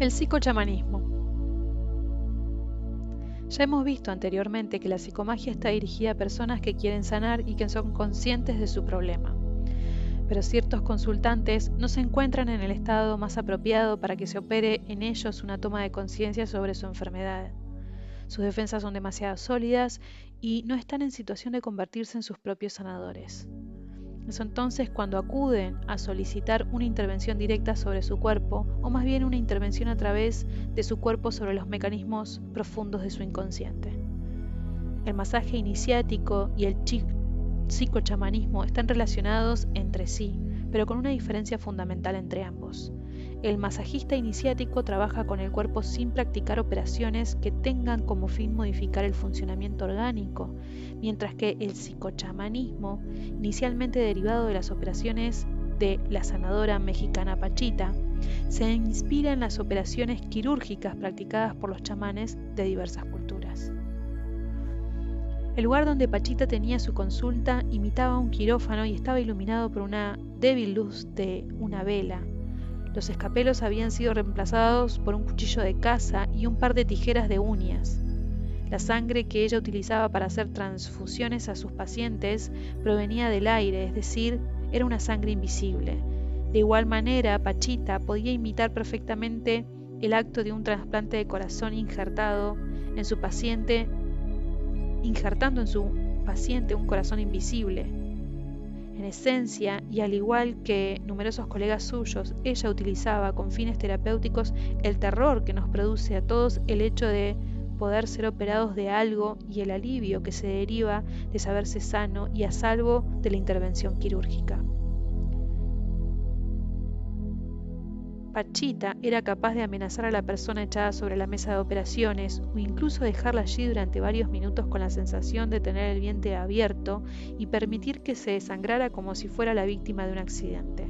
El psicochamanismo. Ya hemos visto anteriormente que la psicomagia está dirigida a personas que quieren sanar y que son conscientes de su problema. Pero ciertos consultantes no se encuentran en el estado más apropiado para que se opere en ellos una toma de conciencia sobre su enfermedad. Sus defensas son demasiado sólidas y no están en situación de convertirse en sus propios sanadores. Es entonces cuando acuden a solicitar una intervención directa sobre su cuerpo, o más bien una intervención a través de su cuerpo sobre los mecanismos profundos de su inconsciente. El masaje iniciático y el psicochamanismo están relacionados entre sí, pero con una diferencia fundamental entre ambos. El masajista iniciático trabaja con el cuerpo sin practicar operaciones que tengan como fin modificar el funcionamiento orgánico, mientras que el psicochamanismo, inicialmente derivado de las operaciones de la sanadora mexicana Pachita, se inspira en las operaciones quirúrgicas practicadas por los chamanes de diversas culturas. El lugar donde Pachita tenía su consulta imitaba un quirófano y estaba iluminado por una débil luz de una vela. Los escapelos habían sido reemplazados por un cuchillo de caza y un par de tijeras de uñas. La sangre que ella utilizaba para hacer transfusiones a sus pacientes provenía del aire, es decir, era una sangre invisible. De igual manera, Pachita podía imitar perfectamente el acto de un trasplante de corazón injertando en su paciente un corazón invisible. En esencia, y al igual que numerosos colegas suyos, ella utilizaba con fines terapéuticos el terror que nos produce a todos el hecho de poder ser operados de algo y el alivio que se deriva de saberse sano y a salvo de la intervención quirúrgica. Pachita era capaz de amenazar a la persona echada sobre la mesa de operaciones o incluso dejarla allí durante varios minutos con la sensación de tener el vientre abierto y permitir que se desangrara como si fuera la víctima de un accidente.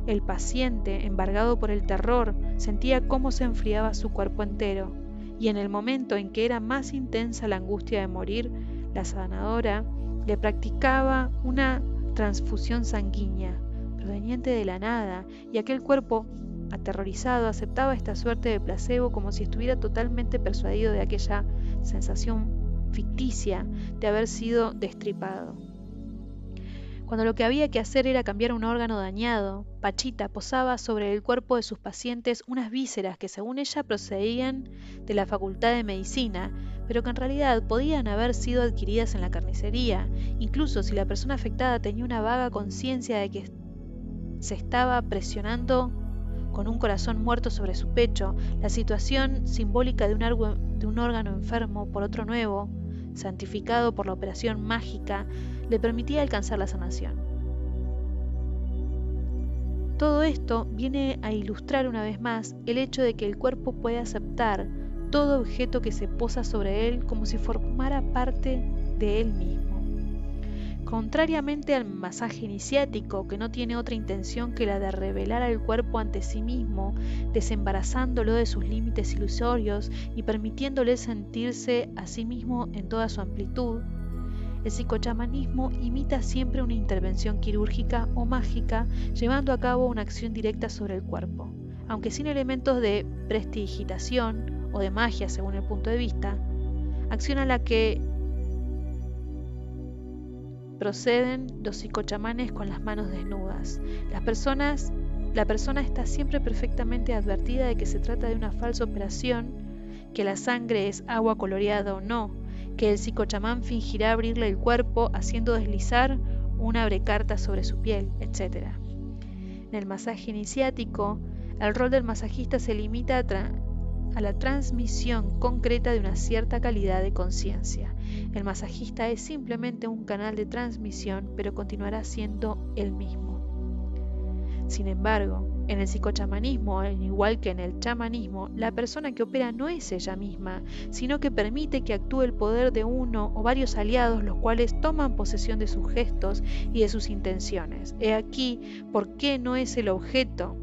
El paciente, embargado por el terror, sentía cómo se enfriaba su cuerpo entero, y en el momento en que era más intensa la angustia de morir, la sanadora le practicaba una transfusión sanguínea proveniente de la nada, y aquel cuerpo, aterrorizado, aceptaba esta suerte de placebo como si estuviera totalmente persuadido de aquella sensación ficticia de haber sido destripado. Cuando lo que había que hacer era cambiar un órgano dañado, Pachita posaba sobre el cuerpo de sus pacientes unas vísceras que según ella procedían de la Facultad de Medicina, pero que en realidad podían haber sido adquiridas en la carnicería, incluso si la persona afectada tenía una vaga conciencia de que se estaba presionando con un corazón muerto sobre su pecho. La situación simbólica de un órgano enfermo por otro nuevo, santificado por la operación mágica, le permitía alcanzar la sanación. Todo esto viene a ilustrar una vez más el hecho de que el cuerpo puede aceptar todo objeto que se posa sobre él como si formara parte de él mismo. Contrariamente al masaje iniciático, que no tiene otra intención que la de revelar al cuerpo ante sí mismo, desembarazándolo de sus límites ilusorios y permitiéndole sentirse a sí mismo en toda su amplitud, el psicochamanismo imita siempre una intervención quirúrgica o mágica, llevando a cabo una acción directa sobre el cuerpo, aunque sin elementos de prestidigitación o de magia según el punto de vista, acción a la que proceden los psicochamanes con las manos desnudas. La persona está siempre perfectamente advertida de que se trata de una falsa operación, que la sangre es agua coloreada o no, que el psicochamán fingirá abrirle el cuerpo haciendo deslizar una abrecarta sobre su piel, etc. En el masaje iniciático, el rol del masajista se limita a la transmisión concreta de una cierta calidad de conciencia. El masajista es simplemente un canal de transmisión, pero continuará siendo él mismo. Sin embargo, en el psicochamanismo, al igual que en el chamanismo, la persona que opera no es ella misma, sino que permite que actúe el poder de uno o varios aliados, los cuales toman posesión de sus gestos y de sus intenciones. He aquí por qué no es el objeto,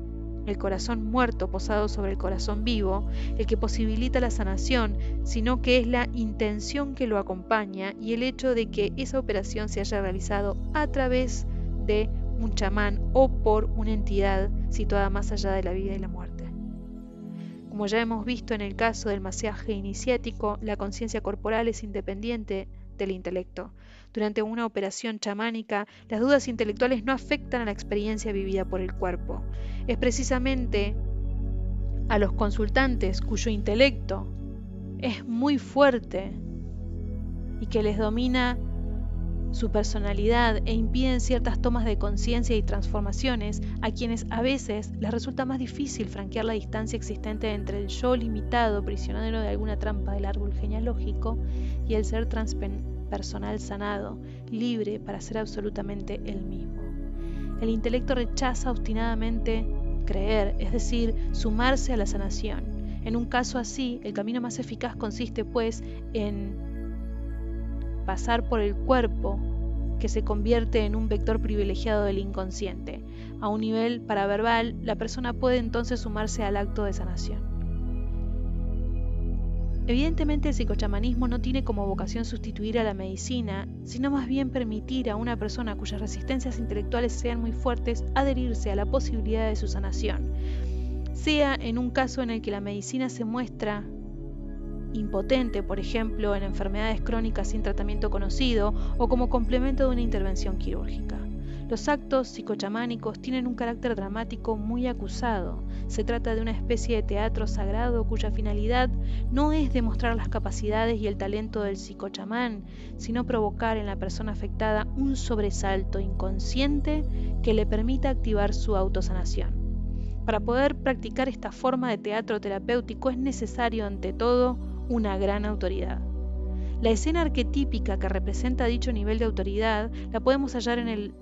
el corazón muerto posado sobre el corazón vivo, el que posibilita la sanación, sino que es la intención que lo acompaña y el hecho de que esa operación se haya realizado a través de un chamán o por una entidad situada más allá de la vida y la muerte. Como ya hemos visto en el caso del masaje iniciático, la conciencia corporal es independiente del intelecto. Durante una operación chamánica, las dudas intelectuales no afectan a la experiencia vivida por el cuerpo. Es precisamente a los consultantes cuyo intelecto es muy fuerte y que les domina su personalidad e impiden ciertas tomas de conciencia y transformaciones, a quienes a veces les resulta más difícil franquear la distancia existente entre el yo limitado, prisionero de alguna trampa del árbol genealógico, y el ser transpersonal sanado, libre para ser absolutamente él mismo. El intelecto rechaza obstinadamente creer, es decir, sumarse a la sanación. En un caso así, el camino más eficaz consiste, pues, en pasar por el cuerpo, que se convierte en un vector privilegiado del inconsciente. A un nivel paraverbal, la persona puede entonces sumarse al acto de sanación. Evidentemente, el psicochamanismo no tiene como vocación sustituir a la medicina, sino más bien permitir a una persona cuyas resistencias intelectuales sean muy fuertes adherirse a la posibilidad de su sanación, sea en un caso en el que la medicina se muestra impotente, por ejemplo, en enfermedades crónicas sin tratamiento conocido o como complemento de una intervención quirúrgica. Los actos psicochamánicos tienen un carácter dramático muy acusado. Se trata de una especie de teatro sagrado cuya finalidad no es demostrar las capacidades y el talento del psicochamán, sino provocar en la persona afectada un sobresalto inconsciente que le permita activar su autosanación. Para poder practicar esta forma de teatro terapéutico es necesario, ante todo, una gran autoridad. La escena arquetípica que representa dicho nivel de autoridad la podemos hallar en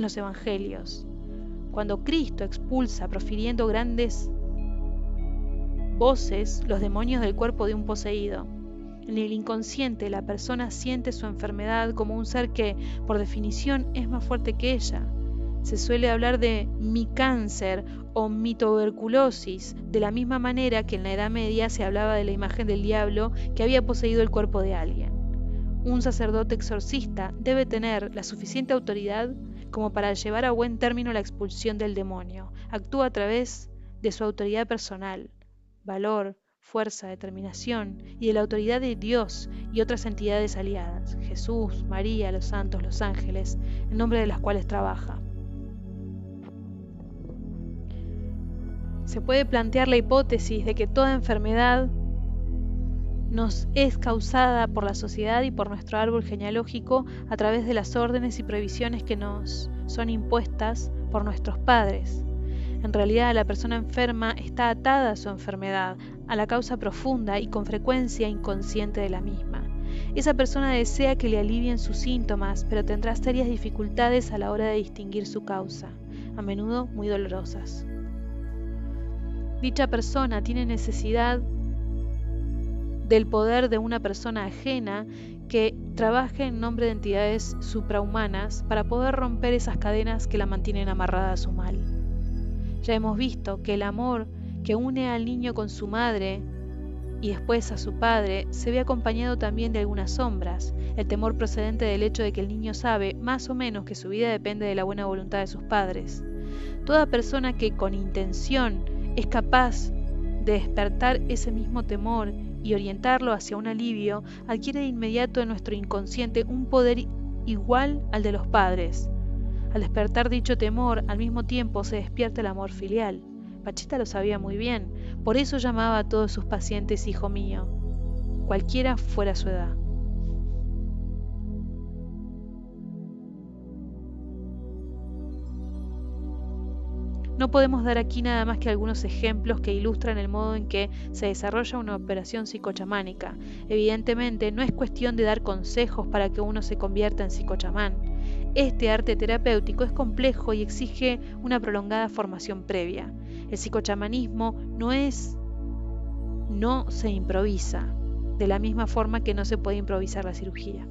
los evangelios, cuando Cristo expulsa, profiriendo grandes voces, los demonios del cuerpo de un poseído. En el inconsciente, la persona siente su enfermedad como un ser que, por definición, es más fuerte que ella. Se suele hablar de mi cáncer o mi tuberculosis, de la misma manera que en la Edad Media se hablaba de la imagen del diablo que había poseído el cuerpo de alguien. Un sacerdote exorcista debe tener la suficiente autoridad como para llevar a buen término la expulsión del demonio. Actúa a través de su autoridad personal, valor, fuerza, determinación y de la autoridad de Dios y otras entidades aliadas, Jesús, María, los santos, los ángeles, en nombre de las cuales trabaja. Se puede plantear la hipótesis de que toda enfermedad nos es causada por la sociedad y por nuestro árbol genealógico a través de las órdenes y prohibiciones que nos son impuestas por nuestros padres. En realidad, la persona enferma está atada a su enfermedad, a la causa profunda y con frecuencia inconsciente de la misma. Esa persona desea que le alivien sus síntomas, pero tendrá serias dificultades a la hora de distinguir su causa, a menudo muy dolorosas. Dicha persona tiene necesidad del poder de una persona ajena que trabaje en nombre de entidades suprahumanas para poder romper esas cadenas que la mantienen amarrada a su mal. Ya hemos visto que el amor que une al niño con su madre y después a su padre se ve acompañado también de algunas sombras, el temor procedente del hecho de que el niño sabe más o menos que su vida depende de la buena voluntad de sus padres. Toda persona que con intención es capaz de despertar ese mismo temor y orientarlo hacia un alivio, adquiere de inmediato en nuestro inconsciente un poder igual al de los padres. Al despertar dicho temor, al mismo tiempo se despierta el amor filial. Pachita lo sabía muy bien, por eso llamaba a todos sus pacientes hijo mío, cualquiera fuera su edad. No podemos dar aquí nada más que algunos ejemplos que ilustran el modo en que se desarrolla una operación psicochamánica. Evidentemente, no es cuestión de dar consejos para que uno se convierta en psicochamán. Este arte terapéutico es complejo y exige una prolongada formación previa. El psicochamanismo no se improvisa, de la misma forma que no se puede improvisar la cirugía.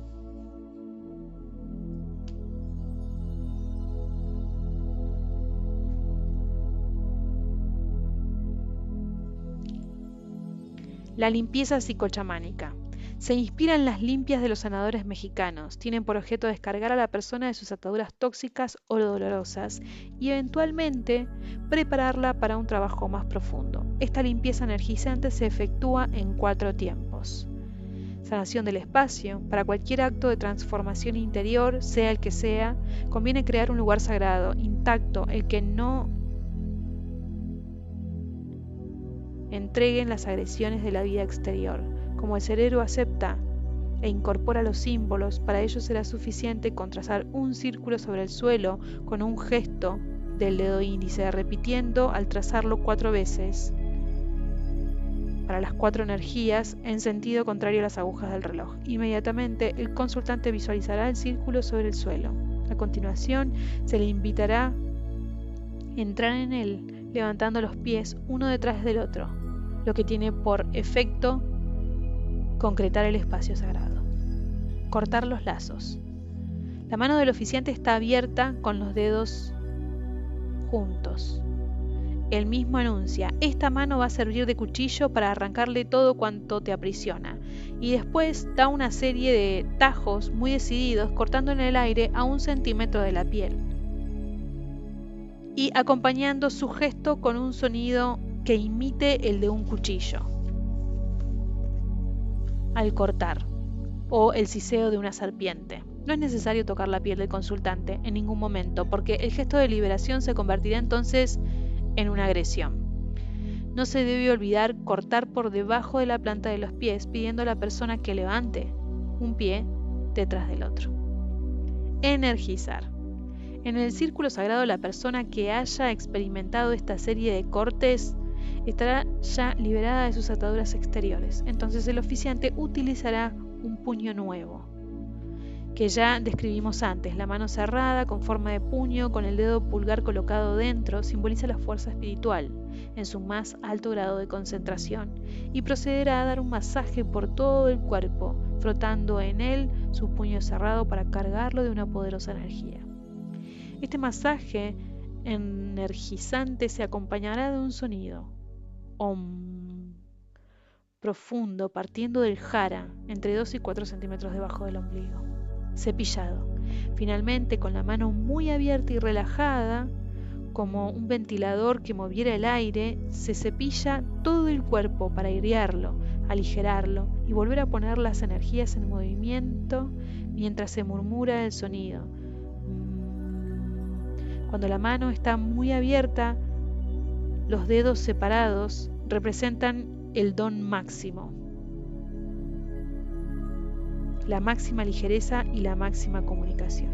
La limpieza psicochamánica. Se inspiran las limpias de los sanadores mexicanos. Tienen por objeto descargar a la persona de sus ataduras tóxicas o dolorosas y eventualmente prepararla para un trabajo más profundo. Esta limpieza energizante se efectúa en 4 tiempos. Sanación del espacio. Para cualquier acto de transformación interior, sea el que sea, conviene crear un lugar sagrado, intacto, el que no entreguen las agresiones de la vida exterior. Como el cerebro acepta e incorpora los símbolos, para ello será suficiente con trazar un círculo sobre el suelo con un gesto del dedo índice, repitiendo al trazarlo 4 veces para las 4 energías en sentido contrario a las agujas del reloj. Inmediatamente el consultante visualizará el círculo sobre el suelo. A continuación se le invitará a entrar en él levantando los pies uno detrás del otro, lo que tiene por efecto concretar el espacio sagrado. Cortar los lazos. La mano del oficiante está abierta con los dedos juntos. Él mismo anuncia: esta mano va a servir de cuchillo para arrancarle todo cuanto te aprisiona. Y después da una serie de tajos muy decididos, cortando en el aire a 1 centímetro de la piel y acompañando su gesto con un sonido que imite el de un cuchillo al cortar, o el siseo de una serpiente. No es necesario tocar la piel del consultante en ningún momento, porque el gesto de liberación se convertirá entonces en una agresión. No se debe olvidar cortar por debajo de la planta de los pies, pidiendo a la persona que levante un pie detrás del otro. Energizar. En el círculo sagrado, la persona que haya experimentado esta serie de cortes estará ya liberada de sus ataduras exteriores. Entonces el oficiante utilizará un puño nuevo, que ya describimos antes. La mano cerrada con forma de puño, con el dedo pulgar colocado dentro, simboliza la fuerza espiritual en su más alto grado de concentración, y procederá a dar un masaje por todo el cuerpo, frotando en él su puño cerrado para cargarlo de una poderosa energía. Este masaje energizante se acompañará de un sonido Om, profundo, partiendo del jara, entre 2 y 4 centímetros debajo del ombligo. Cepillado. Finalmente, con la mano muy abierta y relajada, como un ventilador que moviera el aire, se cepilla todo el cuerpo para airearlo, aligerarlo y volver a poner las energías en movimiento mientras se murmura el sonido. Cuando la mano está muy abierta, los dedos separados representan el don máximo, la máxima ligereza y la máxima comunicación.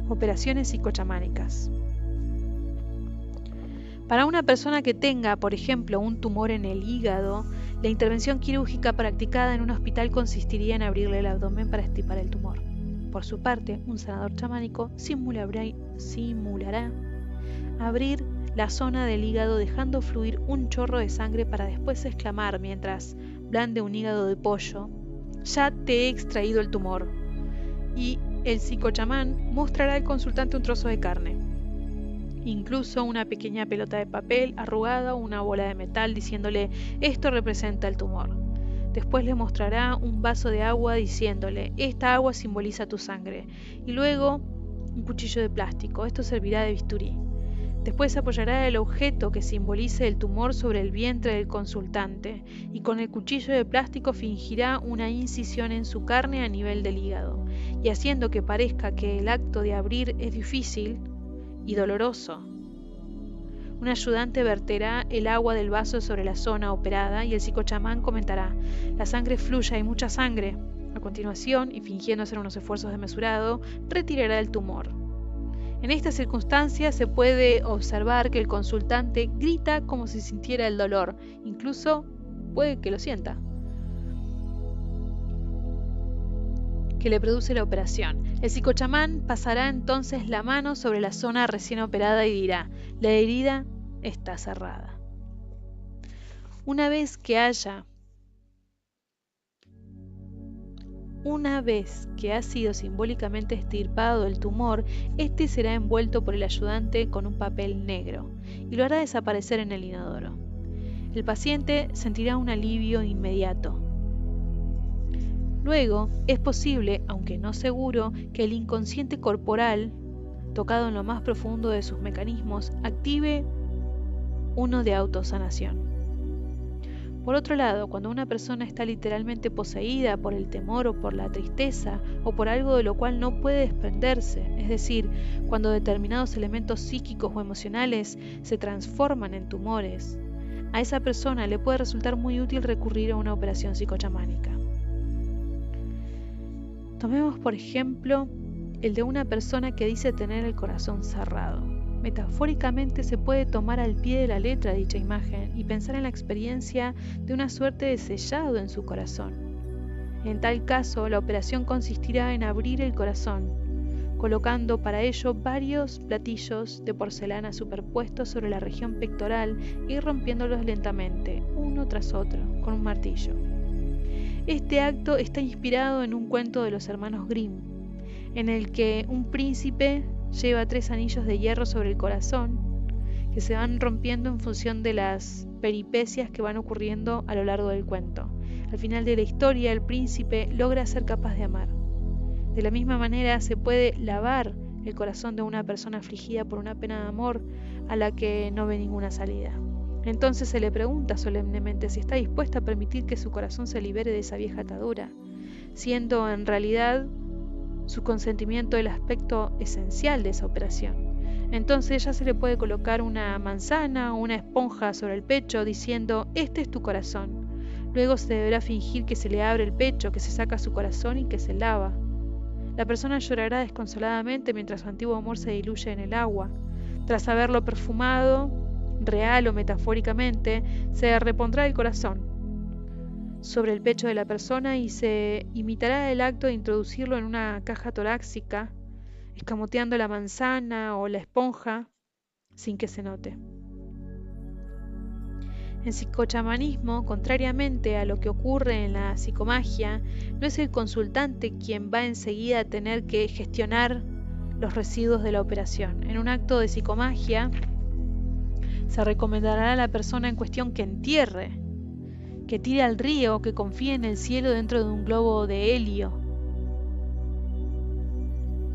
Operaciones psicochamánicas. Para una persona que tenga, por ejemplo, un tumor en el hígado, la intervención quirúrgica practicada en un hospital consistiría en abrirle el abdomen para extirpar el tumor. Por su parte, un sanador chamánico simulará abrir la zona del hígado dejando fluir un chorro de sangre para después exclamar mientras blande un hígado de pollo: ya te he extraído el tumor. Y el psicochamán mostrará al consultante un trozo de carne, incluso una pequeña pelota de papel arrugada o una bola de metal, diciéndole: esto representa el tumor. Después le mostrará un vaso de agua diciéndole: esta agua simboliza tu sangre. Y luego un cuchillo de plástico, esto servirá de bisturí. Después apoyará el objeto que simbolice el tumor sobre el vientre del consultante y con el cuchillo de plástico fingirá una incisión en su carne a nivel del hígado, y haciendo que parezca que el acto de abrir es difícil y doloroso, un ayudante verterá el agua del vaso sobre la zona operada y el psicochamán comentará: la sangre fluye, hay mucha sangre. A continuación, y fingiendo hacer unos esfuerzos desmesurados, retirará el tumor. En estas circunstancias se puede observar que el consultante grita como si sintiera el dolor, incluso puede que lo sienta, que le produce la operación. El psicochamán pasará entonces la mano sobre la zona recién operada y dirá: la herida está cerrada. Una vez que haya Una vez que ha sido simbólicamente extirpado el tumor, este será envuelto por el ayudante con un papel negro y lo hará desaparecer en el inodoro. El paciente sentirá un alivio inmediato. Luego, es posible, aunque no seguro, que el inconsciente corporal, tocado en lo más profundo de sus mecanismos, active uno de autosanación. Por otro lado, cuando una persona está literalmente poseída por el temor o por la tristeza o por algo de lo cual no puede desprenderse, es decir, cuando determinados elementos psíquicos o emocionales se transforman en tumores, a esa persona le puede resultar muy útil recurrir a una operación psicochamánica. Tomemos por ejemplo el de una persona que dice tener el corazón cerrado. Metafóricamente se puede tomar al pie de la letra dicha imagen y pensar en la experiencia de una suerte de sellado en su corazón. En tal caso, la operación consistirá en abrir el corazón, colocando para ello varios platillos de porcelana superpuestos sobre la región pectoral y rompiéndolos lentamente, uno tras otro, con un martillo. Este acto está inspirado en un cuento de los hermanos Grimm, en el que un príncipe lleva 3 anillos de hierro sobre el corazón, que se van rompiendo en función de las peripecias que van ocurriendo a lo largo del cuento. Al final de la historia, el príncipe logra ser capaz de amar. De la misma manera, se puede lavar el corazón de una persona afligida por una pena de amor a la que no ve ninguna salida. Entonces se le pregunta solemnemente si está dispuesta a permitir que su corazón se libere de esa vieja atadura, siendo en realidad su consentimiento el aspecto esencial de esa operación. Entonces ya se le puede colocar una manzana o una esponja sobre el pecho diciendo: este es tu corazón. Luego se deberá fingir que se le abre el pecho, que se saca su corazón y que se lava. La persona llorará desconsoladamente mientras su antiguo amor se diluye en el agua. Tras haberlo perfumado, real o metafóricamente, se repondrá el corazón sobre el pecho de la persona y se imitará el acto de introducirlo en una caja torácica, escamoteando la manzana o la esponja sin que se note. En psicochamanismo, contrariamente a lo que ocurre en la psicomagia, no es el consultante quien va enseguida a tener que gestionar los residuos de la operación. En un acto de psicomagia, se recomendará a la persona en cuestión que entierre, que tire al río, que confíe en el cielo dentro de un globo de helio,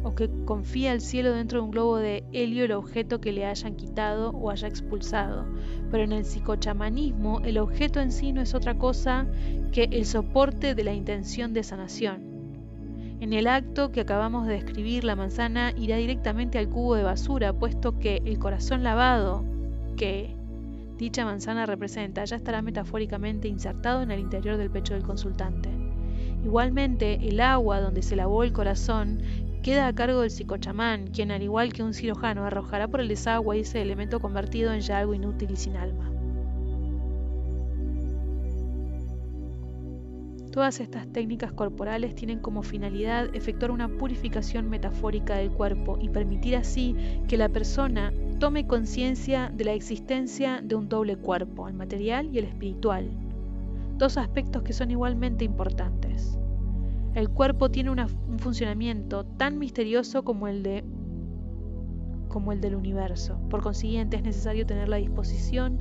o que confíe al cielo dentro de un globo de helio el objeto que le hayan quitado o haya expulsado. Pero en el psicochamanismo, el objeto en sí no es otra cosa que el soporte de la intención de sanación. En el acto que acabamos de describir, la manzana irá directamente al cubo de basura, puesto que el corazón lavado que dicha manzana representa ya estará metafóricamente insertado en el interior del pecho del consultante. Igualmente, el agua donde se lavó el corazón queda a cargo del psicochamán, quien al igual que un cirujano arrojará por el desagüe ese elemento convertido en ya algo inútil y sin alma. Todas estas técnicas corporales tienen como finalidad efectuar una purificación metafórica del cuerpo y permitir así que la persona tome conciencia de la existencia de un doble cuerpo, el material y el espiritual, 2 aspectos que son igualmente importantes. El cuerpo tiene un funcionamiento tan misterioso como el del universo. Por consiguiente, es necesario tener la disposición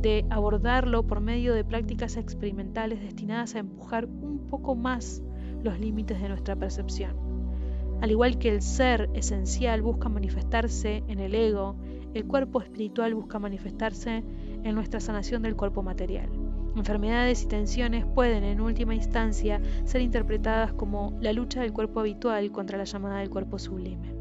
de abordarlo por medio de prácticas experimentales destinadas a empujar un poco más los límites de nuestra percepción. Al igual que el ser esencial busca manifestarse en el ego, el cuerpo espiritual busca manifestarse en nuestra sanación del cuerpo material. Enfermedades y tensiones pueden, en última instancia, ser interpretadas como la lucha del cuerpo habitual contra la llamada del cuerpo sublime.